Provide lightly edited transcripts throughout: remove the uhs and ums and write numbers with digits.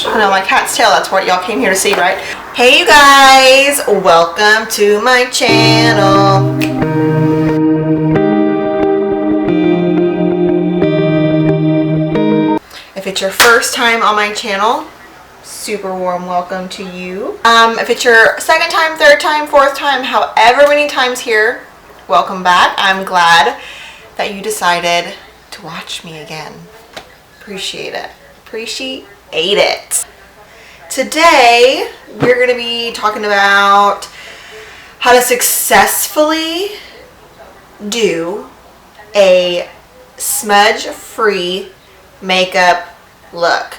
I know, my cat's tail, that's what y'all came here to see, right? Hey you guys, welcome to my channel. If it's your first time on my channel, super warm welcome to you. If it's your second time, third time, fourth time, however many times here, welcome back. I'm glad that you decided to watch me again. Appreciate it. Appreciate it. Today, we're going to be talking about how to successfully do a smudge-free makeup look.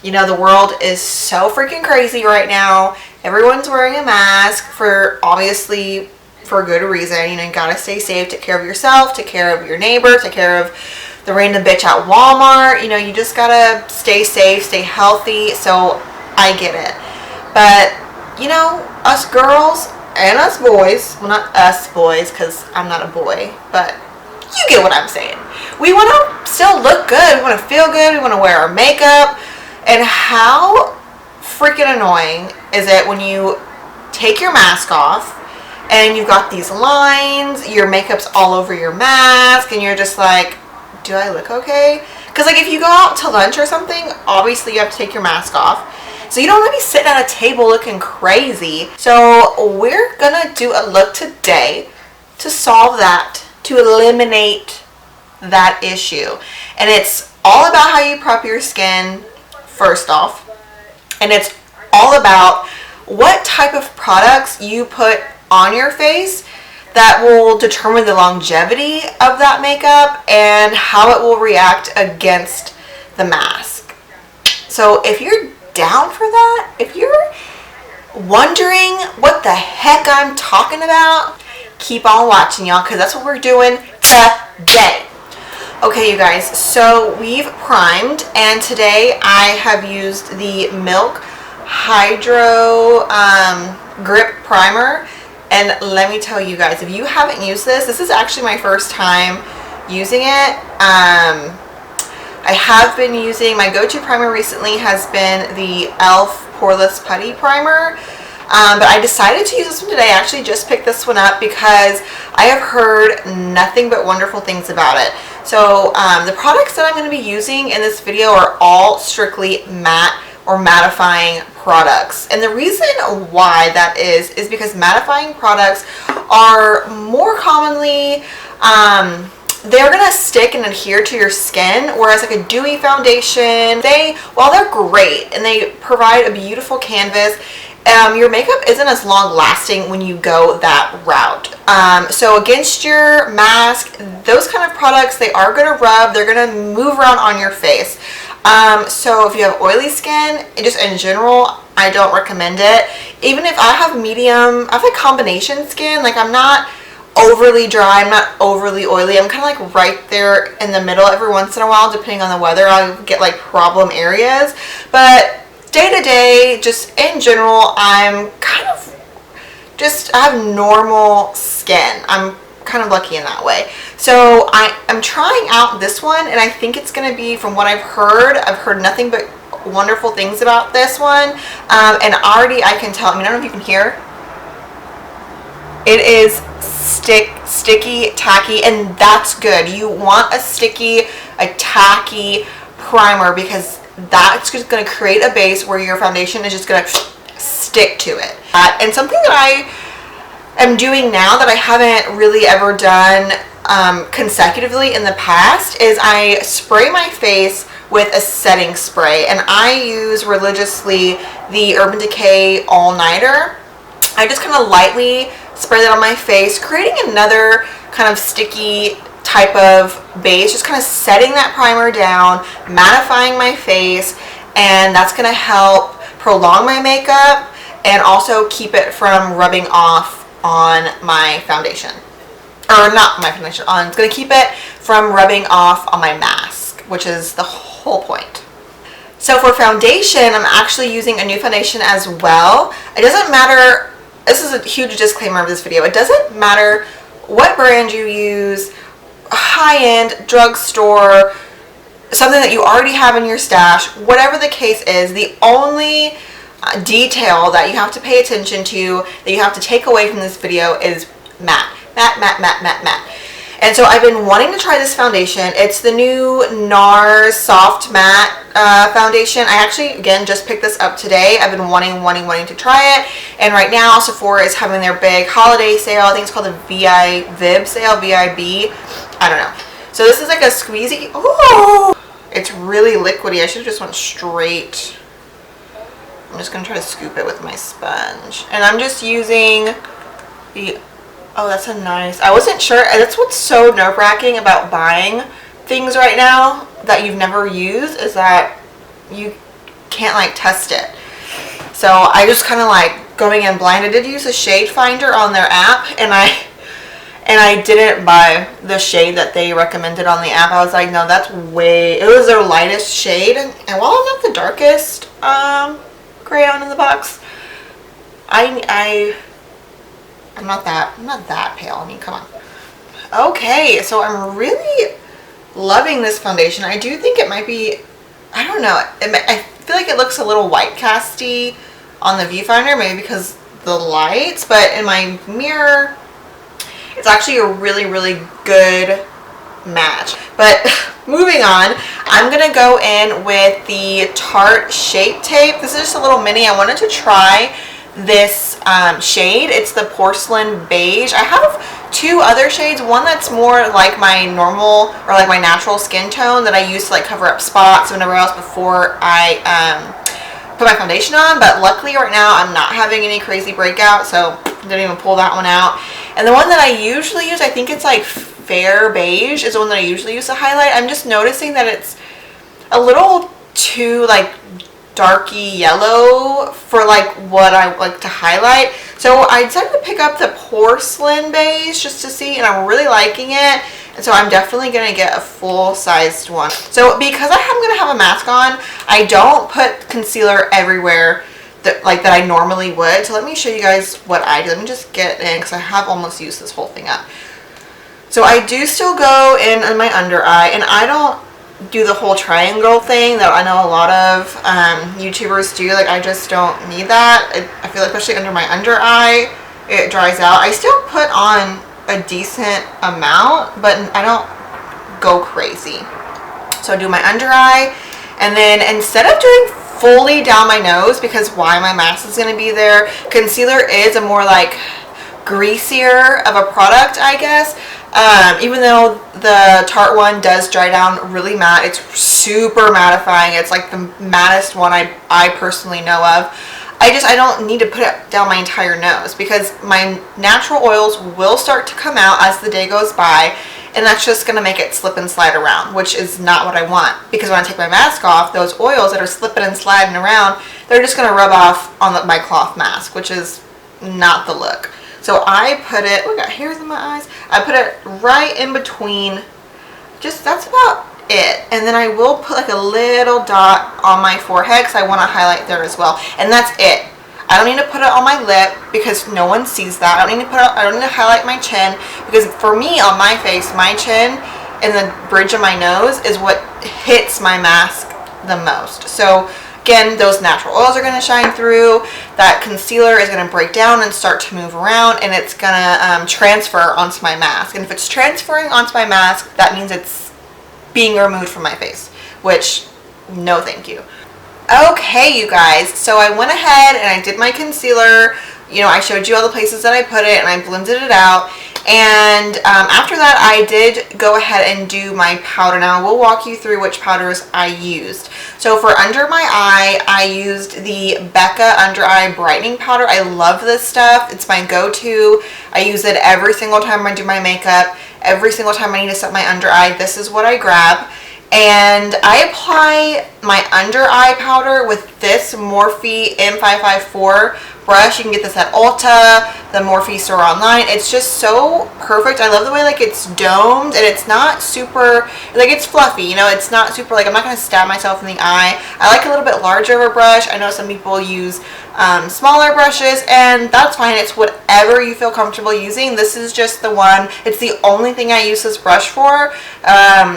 You know, the world is so freaking crazy right now. Everyone's wearing a mask obviously for good reason. You know, you gotta stay safe, take care of yourself, take care of your neighbor, take care of the random bitch at Walmart. You know, you just gotta stay safe, stay healthy. So I get it. But, you know, us girls and us boys, well, not us boys because I'm not a boy, but you get what I'm saying. We want to still look good. We want to feel good. We want to wear our makeup. And how freaking annoying is it when you take your mask off and you've got these lines, your makeup's all over your mask, and you're just like, do I look okay? Because like if you go out to lunch or something, obviously you have to take your mask off. So you don't want to be sitting at a table looking crazy. So we're going to do a look today to solve that, to eliminate that issue. And it's all about how you prep your skin, first off. And it's all about what type of products you put on your face that will determine the longevity of that makeup and how it will react against the mask. So if you're down for that, if you're wondering what the heck I'm talking about, keep on watching, y'all, because that's what we're doing today. Okay, you guys, so we've primed, and today I have used the Milk Hydro Grip Primer. And let me tell you guys, if you haven't used this, this is actually my first time using it. I have been using, my go-to primer recently has been the e.l.f. Poreless Putty Primer. But I decided to use this one today. I actually just picked this one up because I have heard nothing but wonderful things about it. So the products that I'm going to be using in this video are all strictly matte or mattifying products. And the reason why that is because mattifying products are more commonly, they're going to stick and adhere to your skin, whereas like a dewy foundation, while they're great and they provide a beautiful canvas, your makeup isn't as long lasting when you go that route. So against your mask, those kind of products, they are going to rub, they're going to move around on your face. So if you have oily skin, just in general, I don't recommend it. Even if I have medium, I have like combination skin, like I'm not overly dry, I'm not overly oily, I'm kind of like right there in the middle. Every once in a while, depending on the weather, I'll get like problem areas. But day to day, just in general, I'm kind of I have normal skin. I'm kind of lucky in that way. So I'm trying out this one, and I think it's going to be, from what I've heard nothing but wonderful things about this one. And already I can tell, I mean, I don't know if you can hear, it is sticky, tacky, and that's good. You want a sticky, a tacky primer because that's just going to create a base where your foundation is just going to stick to it. And something that I am doing now that I haven't really ever done consecutively in the past is I spray my face with a setting spray, and I use religiously the Urban Decay All Nighter. I just kind of lightly spray that on my face, creating another kind of sticky type of base, just kind of setting that primer down, mattifying my face, and that's going to help prolong my makeup and also keep it from rubbing off on my foundation. Or not my foundation, it's going to keep it from rubbing off on my mask, which is the whole point. So for foundation, I'm actually using a new foundation as well. It doesn't matter, this is a huge disclaimer of this video, it doesn't matter what brand you use, high-end, drugstore, something that you already have in your stash, whatever the case is, the only detail that you have to pay attention to, that you have to take away from this video is matte. Matte, matte, matte, matte, matte. And so I've been wanting to try this foundation. It's the new NARS Soft Matte foundation. I actually, again, just picked this up today. I've been wanting to try it. And right now, Sephora is having their big holiday sale. I think it's called the VIB sale, VIB. I don't know. So this is like a squeezy. Oh, it's really liquidy. I should have just went straight. I'm just going to try to scoop it with my sponge. And I'm just using the... Oh, that's a nice... I wasn't sure. That's what's so nerve-wracking about buying things right now that you've never used, is that you can't like test it. So I just kind of like going in blind. I did use a shade finder on their app, and I didn't buy the shade that they recommended on the app. I was like, no, that's way... It was their lightest shade, and while I'm not the darkest crayon in the box, I'm not that pale. I mean, come on. Okay, so I'm really loving this foundation. I do think it might be, I don't know, I feel like it looks a little white casty on the viewfinder, maybe because the lights, but in my mirror, it's actually a really, really good match. But moving on, I'm gonna go in with the Tarte Shape Tape. This is just a little mini. I wanted to try this shade. It's the Porcelain Beige. I have two other shades, one that's more like my normal or like my natural skin tone that I use to like cover up spots and whatever else before I put my foundation on, but luckily right now I'm not having any crazy breakout, so I didn't even pull that one out. And the one that I usually use, I think it's like Fair Beige, is the one that I usually use to highlight. I'm just noticing that it's a little too like darky yellow for like what I like to highlight. So I decided to pick up the Porcelain Beige just to see, and I'm really liking it. And so I'm definitely going to get a full-sized one. So because I'm going to have a mask on, I don't put concealer everywhere that I normally would. So let me show you guys what I do. Let me just get in because I have almost used this whole thing up. So I do still go in on my under eye, and I don't do the whole triangle thing that I know a lot of YouTubers do. Like, I just don't need that. I feel like especially under my under eye, it dries out. I still put on a decent amount, but I don't go crazy. So I do my under eye, and then instead of doing fully down my nose, because why, my mask is going to be there, concealer is a more like greasier of a product, I guess. Even though the Tarte one does dry down really matte, it's super mattifying. It's like the mattest one I personally know of. I don't need to put it down my entire nose because my natural oils will start to come out as the day goes by, and that's just going to make it slip and slide around, which is not what I want, because when I take my mask off, those oils that are slipping and sliding around, they're just going to rub off on my cloth mask, which is not the look. So I put it, oh, I got hairs in my eyes. I put it right in between, just, that's about it. And then I will put like a little dot on my forehead because I want to highlight there as well. And that's it. I don't need to put it on my lip because no one sees that. I don't need to highlight my chin, because for me on my face, my chin and the bridge of my nose is what hits my mask the most. So again, those natural oils are going to shine through. That concealer is going to break down and start to move around, and it's going to transfer onto my mask. And if it's transferring onto my mask, that means it's being removed from my face, which, no thank you. Okay, you guys, so I went ahead and I did my concealer. You know, I showed you all the places that I put it, and I blended it out. And after that, I did go ahead and do my powder. Now, we'll walk you through which powders I used. So for under my eye, I used the Becca Under Eye Brightening Powder. I love this stuff. It's my go-to. I use it every single time I do my makeup. Every single time I need to set my under eye, this is what I grab. And I apply my under eye powder with this Morphe M554 brush. You can get this at Ulta, the Morphe store online. It's just so perfect. I love the way like it's domed and it's not super, like it's fluffy, you know, it's not super, like I'm not going to stab myself in the eye. I like a little bit larger of a brush. I know some people use smaller brushes, and that's fine. It's whatever you feel comfortable using. This is just the one. It's the only thing I use this brush for.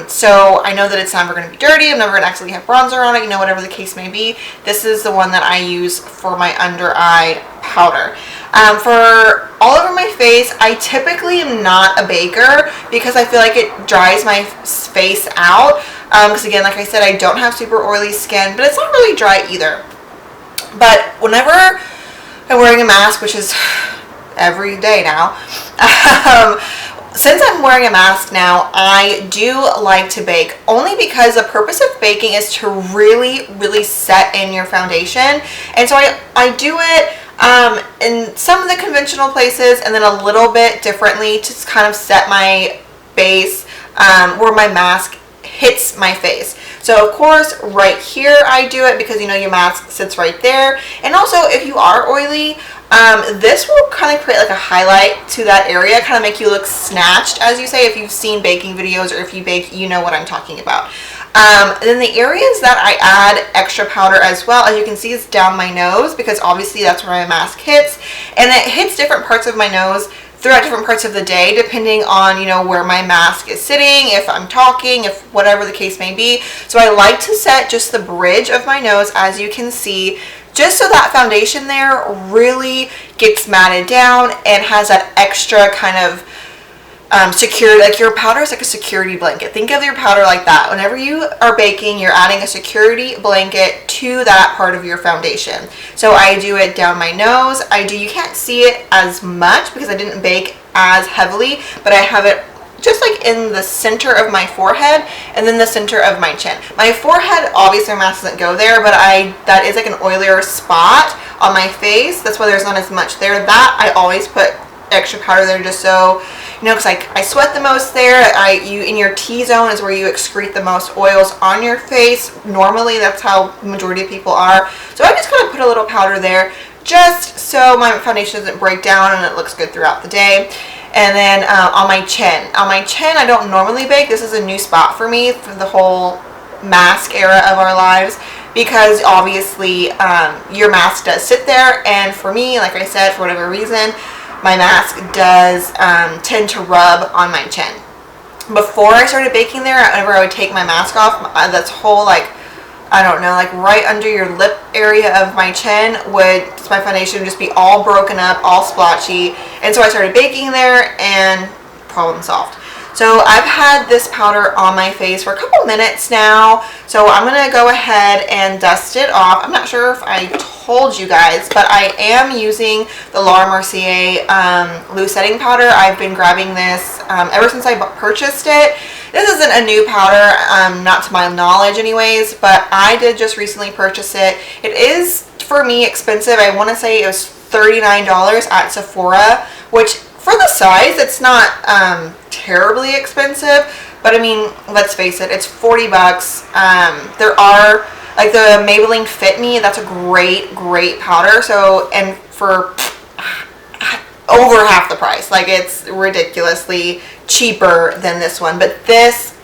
So I know that it's never going to be dirty. I'm never going to actually have bronzer on it, you know, whatever the case may be. This is the one that I use for my under eye powder. For all over my face, I typically am not a baker because I feel like it dries my face out. Because again, like I said, I don't have super oily skin, but it's not really dry either. But whenever I'm wearing a mask, which is every day now, since I'm wearing a mask now, I do like to bake, only because the purpose of baking is to really set in your foundation. And so I do it in some of the conventional places and then a little bit differently to kind of set my base where my mask hits my face. So of course right here I do it because, you know, your mask sits right there. And also if you are oily, this will kind of create like a highlight to that area, kind of make you look snatched, as you say. If you've seen baking videos or if you bake, you know what I'm talking about. Then the areas that I add extra powder as well, as you can see, is down my nose, because obviously that's where my mask hits, and it hits different parts of my nose throughout different parts of the day, depending on, you know, where my mask is sitting, if I'm talking, if whatever the case may be. So I like to set just the bridge of my nose, as you can see, just so that foundation there really gets matted down and has that extra kind of security. Like your powder is like a security blanket. Think of your powder like that. Whenever you are baking, you're adding a security blanket to that part of your foundation. So I do it down my nose. You can't see it as much because I didn't bake as heavily, but I have it just like in the center of my forehead and then the center of my chin. My forehead, obviously my mask doesn't go there, but that is like an oilier spot on my face. That's why there's not as much there. That I always put extra powder there, just so, you know, because I sweat the most there. In your T-zone is where you excrete the most oils on your face. Normally that's how the majority of people are. So I just kind of put a little powder there just so my foundation doesn't break down and it looks good throughout the day. And then on my chin, I don't normally bake. This is a new spot for me for the whole mask era of our lives, because obviously your mask does sit there, and for me, like I said, for whatever reason, my mask does tend to rub on my chin. Before I started baking there, whenever I would take my mask off, this whole, like, I don't know, like right under your lip area of my chin my foundation would just be all broken up, all splotchy. And so I started baking there and problem solved. So I've had this powder on my face for a couple minutes now. So I'm going to go ahead and dust it off. I'm not sure if I told you guys, but I am using the Laura Mercier loose setting powder. I've been grabbing this ever since I purchased it. This isn't a new powder, not to my knowledge anyways, but I did just recently purchase it. It is, for me, expensive. I want to say it was $39 at Sephora, which for the size, it's not terribly expensive, but I mean, let's face it, it's 40 bucks. There are, like the Maybelline Fit Me, that's a great powder. So, and for over half the price, like it's ridiculously cheaper than this one. But this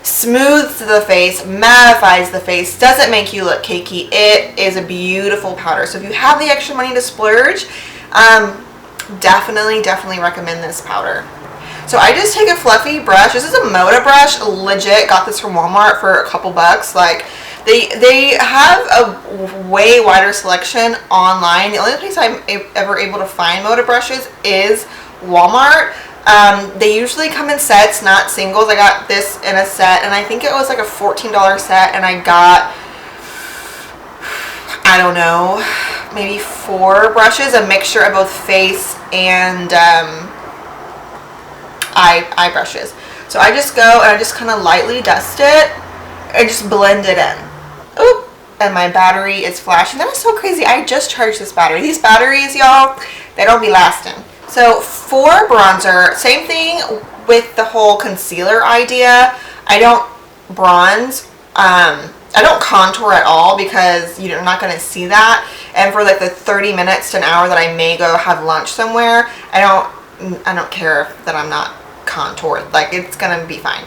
smooths the face, mattifies the face, doesn't make you look cakey. It is a beautiful powder. So if you have the extra money to splurge, definitely recommend this powder. So I just take a fluffy brush. This is a Moda brush. Legit got this from Walmart for a couple bucks. Like they have a way wider selection online. The only place I'm ever able to find Moda brushes is Walmart. They usually come in sets, not singles. I got this in a set, and I think it was like a $14 set, and I got, I don't know, maybe 4 brushes, a mixture of both face and eye brushes. So I just go and I just kind of lightly dust it and just blend it in. Oop, and my battery is flashing. That is so crazy. I just charged this battery. These batteries, y'all, they don't be lasting. So for bronzer, same thing with the whole concealer idea. I don't bronze I don't contour at all because you're not going to see that. And for like the 30 minutes to an hour that I may go have lunch somewhere, I don't care that I'm not contoured. Like, it's going to be fine.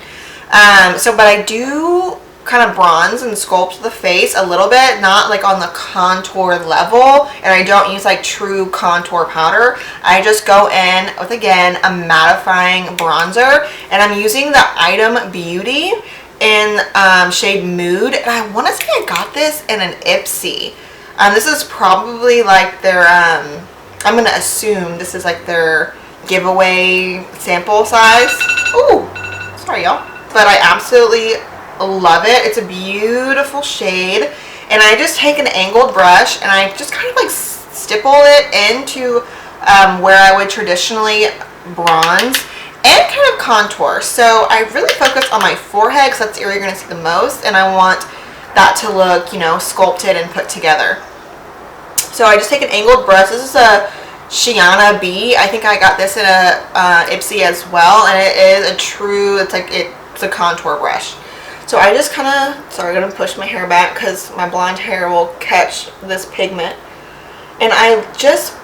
But I do kind of bronze and sculpt the face a little bit, not like on the contour level, and I don't use like true contour powder. I just go in with, again, a mattifying bronzer, and I'm using the Item Beauty in shade Mood, and I want to say I got this in an Ipsy. This is probably like their, I'm going to assume this is like their giveaway sample size. Ooh, sorry y'all. But I absolutely love it. It's a beautiful shade, and I just take an angled brush and I just kind of like stipple it into where I would traditionally bronze and kind of contour. So I really focus on my forehead because that's the area you're going to see the most, and I want that to look, you know, sculpted and put together. So I just take an angled brush. This is a Shiana B. I think I got this in a Ipsy as well, and it is a true, it's a contour brush. So I just kind of, sorry, I'm going to push my hair back because my blonde hair will catch this pigment. And I just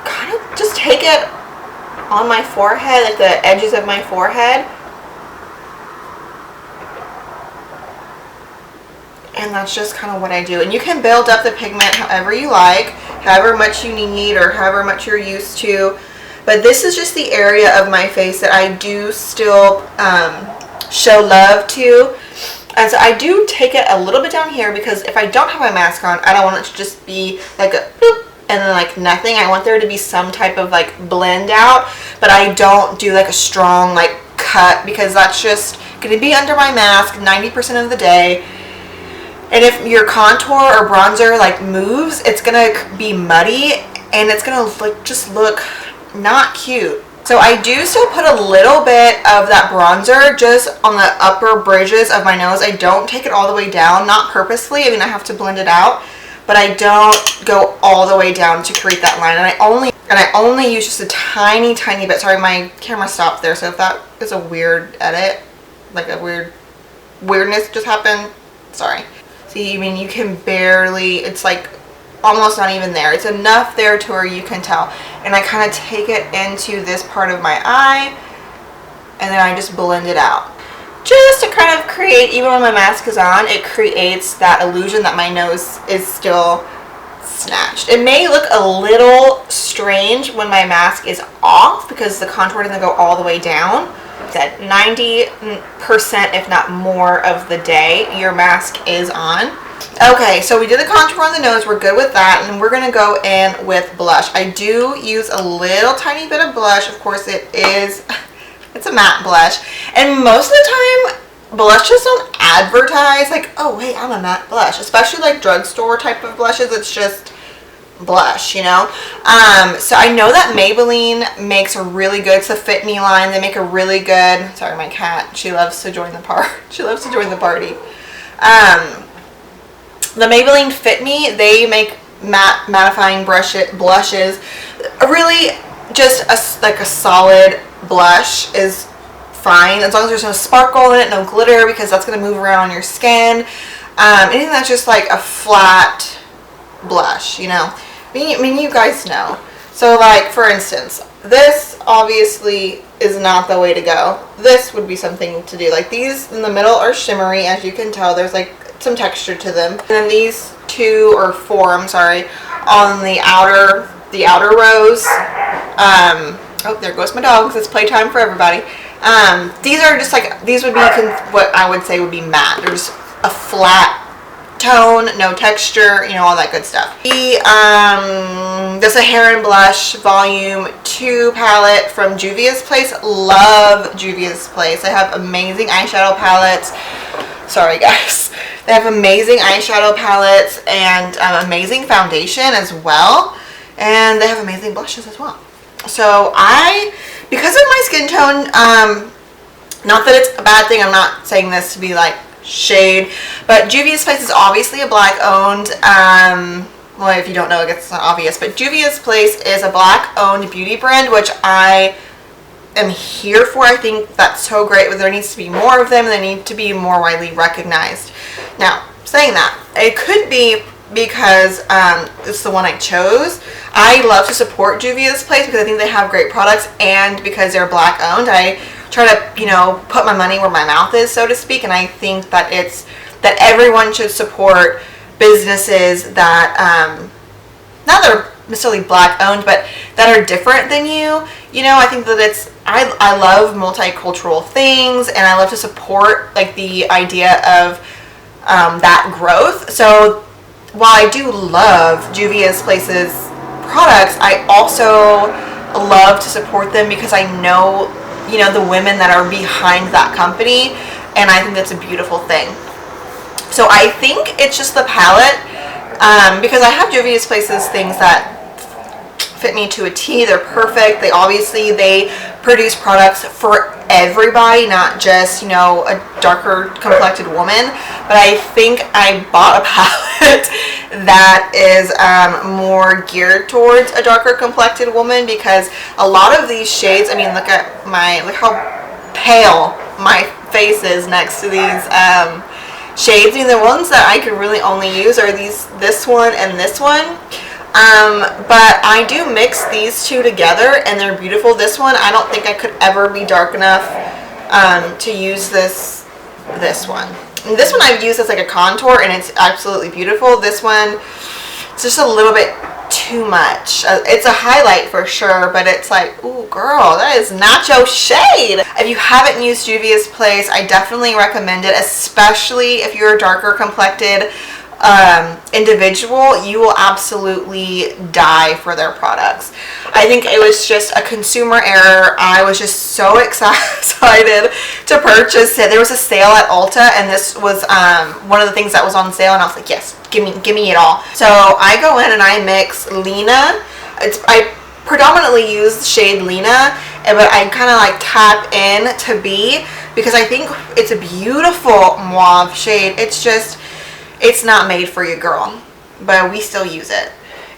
kind of just take it on my forehead, like the edges of my forehead. And that's just kind of what I do. And you can build up the pigment however you like, however much you need or however much you're used to. But this is just the area of my face that I do still show love to. And so I do take it a little bit down here because if I don't have my mask on, I don't want it to just be like a boop and then like nothing. I want there to be some type of like blend out, but I don't do like a strong like cut because that's just going to be under my mask 90% of the day. And if your contour or bronzer like moves, it's going to be muddy and it's going to like just look not cute. So I do still put a little bit of that bronzer just on the upper bridges of my nose. I don't take it all the way down, not purposely. I mean, I have to blend it out, but I don't go all the way down to create that line. And I only use just a tiny, tiny bit. Sorry, my camera stopped there. So if that is a weird edit, like a weirdness just happened, sorry. See, I mean, you can barely, it's like almost not even there. It's enough there to where you can tell. And I kind of take it into this part of my eye and then I just blend it out. Just to kind of create, even when my mask is on, it creates that illusion that my nose is still snatched. It may look a little strange when my mask is off because the contour doesn't go all the way down. That 90% if not more of the day your mask is on. Okay, so we did the contour on the nose, we're good with that, and we're gonna go in with blush. I do use a little tiny bit of blush. Of course it's a matte blush, and most of the time blushes don't advertise like, oh hey, I'm a matte blush, especially like drugstore type of blushes. It's just blush, you know. So I know that Maybelline makes a really good, it's the Fit Me line. They make a really good, sorry, my cat, she loves to join the party. The Maybelline Fit Me, they make mattifying blushes. Really, just like a solid blush is fine as long as there's no sparkle in it, no glitter, because that's going to move around on your skin. Anything that's just like a flat blush, you know. I mean, you guys know. So like, for instance, this obviously is not the way to go. This would be something to do. Like, these in the middle are shimmery, as you can tell. There's like some texture to them. And then these 2 or 4, I'm sorry, on the outer rows. Oh, there goes my dogs. It's playtime for everybody. These are just like, these would be what I would say would be matte. They're just a flat tone, no texture, you know, all that good stuff. This is a Hair and Blush Volume 2 palette from Juvia's Place. Love Juvia's Place. They have amazing eyeshadow palettes. Sorry guys. They have amazing eyeshadow palettes and amazing foundation as well. And they have amazing blushes as well. So because of my skin tone, not that it's a bad thing, I'm not saying this to be like shade, but Juvia's Place is obviously a black owned, well, if you don't know, I guess it's not obvious, but Juvia's Place is a black owned beauty brand, which I am here for. I think that's so great, but there needs to be more of them. They need to be more widely recognized. Now, saying that, it could be because it's the one I chose. I love to support Juvia's Place because I think they have great products, and because they're Black owned, I try to, you know, put my money where my mouth is, so to speak. And I think that that everyone should support businesses that not that are necessarily Black owned, but that are different than you. You know, I think that I love multicultural things, and I love to support like the idea of that growth. So while I do love Juvia's Place's products, I also love to support them because I know, you know, the women that are behind that company, and I think that's a beautiful thing. So I think it's just the palette, because I have Juvia's Place's things that fit me to a T. They're perfect. They produce products for everybody, not just, you know, a darker complected woman. But I think I bought a palette that is more geared towards a darker complected woman, because a lot of these shades, I mean, look how pale my face is next to these shades. I mean, the ones that I could really only use are this one and this one. But I do mix these two together, and they're beautiful. This one, I don't think I could ever be dark enough to use this one. And this one I've used as like a contour, and it's absolutely beautiful. This one, it's just a little bit too much. It's a highlight for sure, but it's like, ooh, girl, that is not your shade. If you haven't used Juvia's Place, I definitely recommend it, especially if you're a darker complected individual. You will absolutely die for their products. I think it was just a consumer error. I was just so excited to purchase it. There was a sale at Ulta, and this was one of the things that was on sale, and I was like, yes, give me it all. So I go in and I mix Lena. I predominantly use the shade Lena, but I kind of like tap in to B, because I think it's a beautiful mauve shade. It's not made for you, girl, but we still use it.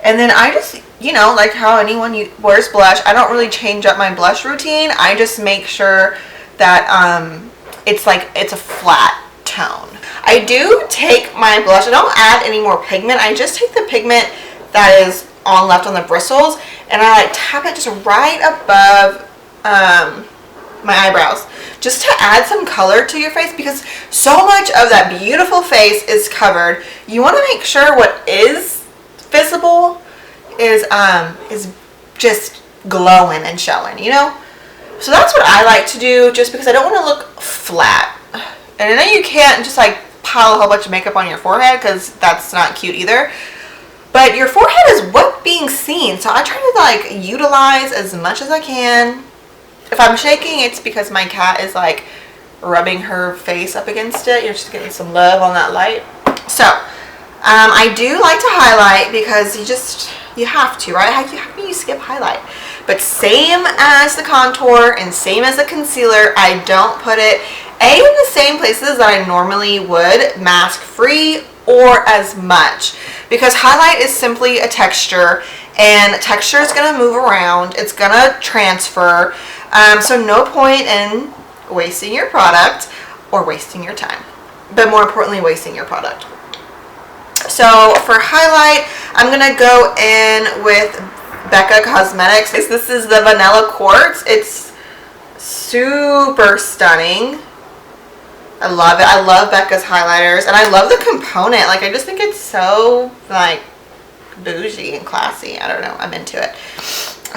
And then I just, you know, like how anyone wears blush, I don't really change up my blush routine. I just make sure that it's a flat tone. I do take my blush, I don't add any more pigment. I just take the pigment that is left on the bristles, and I like tap it just right above my eyebrows, just to add some color to your face, because so much of that beautiful face is covered. You want to make sure what is visible is just glowing and showing, you know? So that's what I like to do, just because I don't want to look flat. And I know you can't just like pile a whole bunch of makeup on your forehead, because that's not cute either. But your forehead is what's being seen, so I try to like utilize as much as I can. If I'm shaking, it's because my cat is like rubbing her face up against it. You're just getting some love on that light. So I do like to highlight, because you have to, right? How can you skip highlight? But same as the contour and same as the concealer, I don't put it in the same places that I normally would, mask free or as much, because highlight is simply a texture, and texture is going to move around. It's going to transfer. So no point in wasting your product or wasting your time, but more importantly, wasting your product. So for highlight, I'm going to go in with Becca Cosmetics. This is the Vanilla Quartz. It's super stunning. I love it. I love Becca's highlighters, and I love the component. Like, I just think it's so like bougie and classy. I don't know, I'm into it.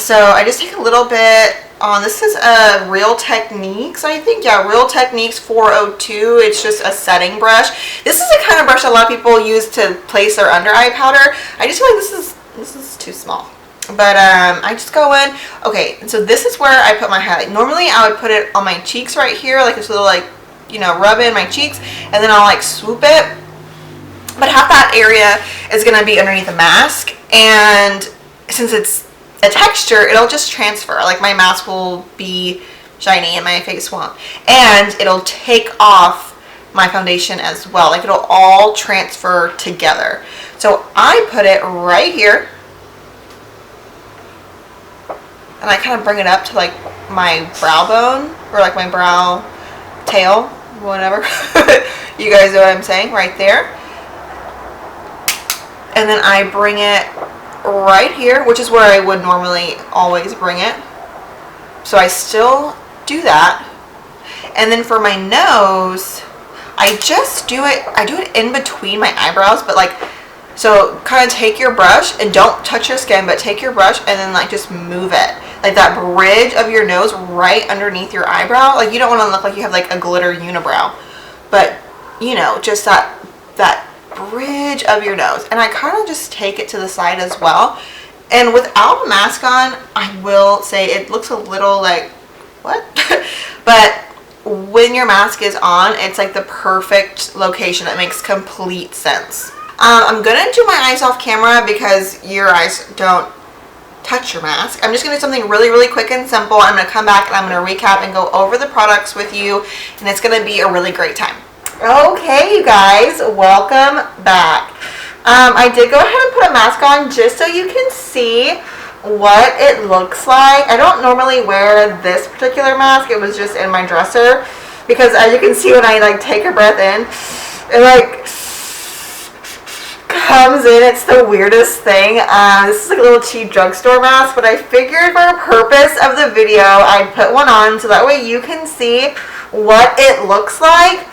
So I just take a little bit on, this is a Real Techniques, I think. Yeah, Real Techniques 402. It's just a setting brush. This is the kind of brush a lot of people use to place their under eye powder. I just feel like this is too small. But I just go in. Okay, and so this is where I put my highlight. Normally I would put it on my cheeks right here, like this little, like, you know, rub in my cheeks, and then I'll like swoop it. But half that area is going to be underneath the mask, and since it's a texture, it'll just transfer. Like, my mask will be shiny and my face won't, and it'll take off my foundation as well. Like, it'll all transfer together. So I put it right here, and I kind of bring it up to like my brow bone, or like my brow tail, whatever. You guys know what I'm saying, right there. And then I bring it right here, which is where I would normally always bring it. So I still do that. And then for my nose, I do it in between my eyebrows, but like, so kind of take your brush and don't touch your skin, but take your brush and then like just move it. Like that bridge of your nose right underneath your eyebrow. Like you don't want to look like you have like a glitter unibrow, but you know, just that bridge of your nose. And I kind of just take it to the side as well. And without a mask on, I will say it looks a little like, what? But when your mask is on, it's like the perfect location. It makes complete sense. I'm gonna do my eyes off camera because your eyes don't touch your mask. I'm just gonna do something really, really quick and simple. I'm gonna come back and I'm gonna recap and go over the products with you, and it's gonna be a really great time. Okay, you guys, welcome back. I did go ahead and put a mask on just so you can see what it looks like. I don't normally wear this particular mask. It was just in my dresser because as you can see when I like take a breath in, it like comes in. It's the weirdest thing. This is like a little cheap drugstore mask, but I figured for the purpose of the video I'd put one on so that way you can see what it looks like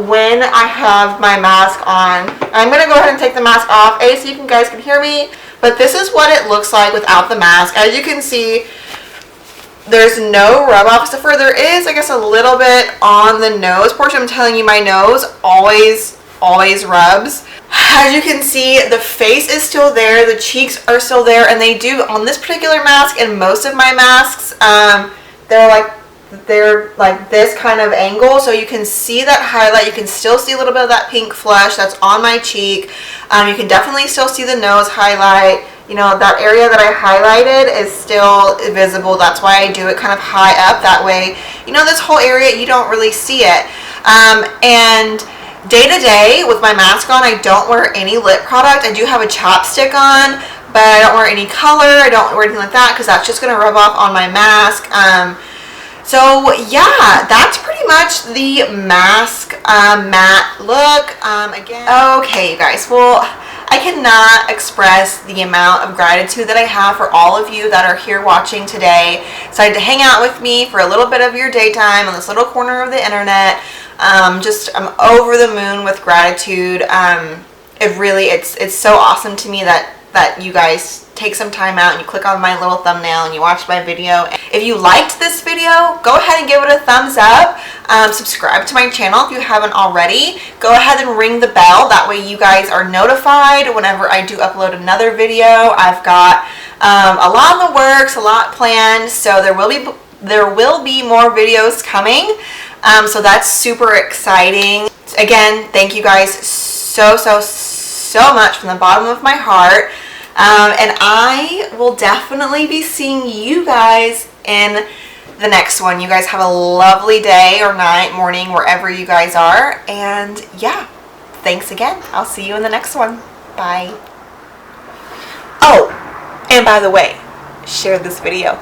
when I have my mask on. I'm gonna go ahead and take the mask off, so you guys can hear me, but this is what it looks like without the mask. As you can see, there's no rub off, except for there is, I guess, a little bit on the nose portion. I'm telling you, my nose always rubs. As you can see, the face is still there, the cheeks are still there, and they do on this particular mask and most of my masks, they're like this kind of angle, so you can see that highlight. You can still see a little bit of that pink flush that's on my cheek. You can definitely still see the nose highlight. You know, that area that I highlighted is still visible. That's why I do it kind of high up. That way, you know, this whole area, you don't really see it. And day to day with my mask on, I don't wear any lip product. I do have a chapstick on, but I don't wear any color. I don't wear anything like that because that's just going to rub off on my mask. So yeah, that's pretty much the mask matte look. Again, okay, you guys. Well, I cannot express the amount of gratitude that I have for all of you that are here watching today. Decided to hang out with me for a little bit of your daytime on this little corner of the internet. I'm over the moon with gratitude. It's so awesome to me that you guys take some time out and you click on my little thumbnail and you watch my video. If you liked this video, go ahead and give it a thumbs up. Subscribe to my channel if you haven't already. Go ahead and ring the bell. That way you guys are notified whenever I do upload another video. I've got a lot in the works, a lot planned, so there will be more videos coming. So that's super exciting. Again, thank you guys so much from the bottom of my heart. And I will definitely be seeing you guys in the next one. You guys have a lovely day or night, morning, wherever you guys are. And yeah, thanks again. I'll see you in the next one. Bye. Oh, and by the way, share this video.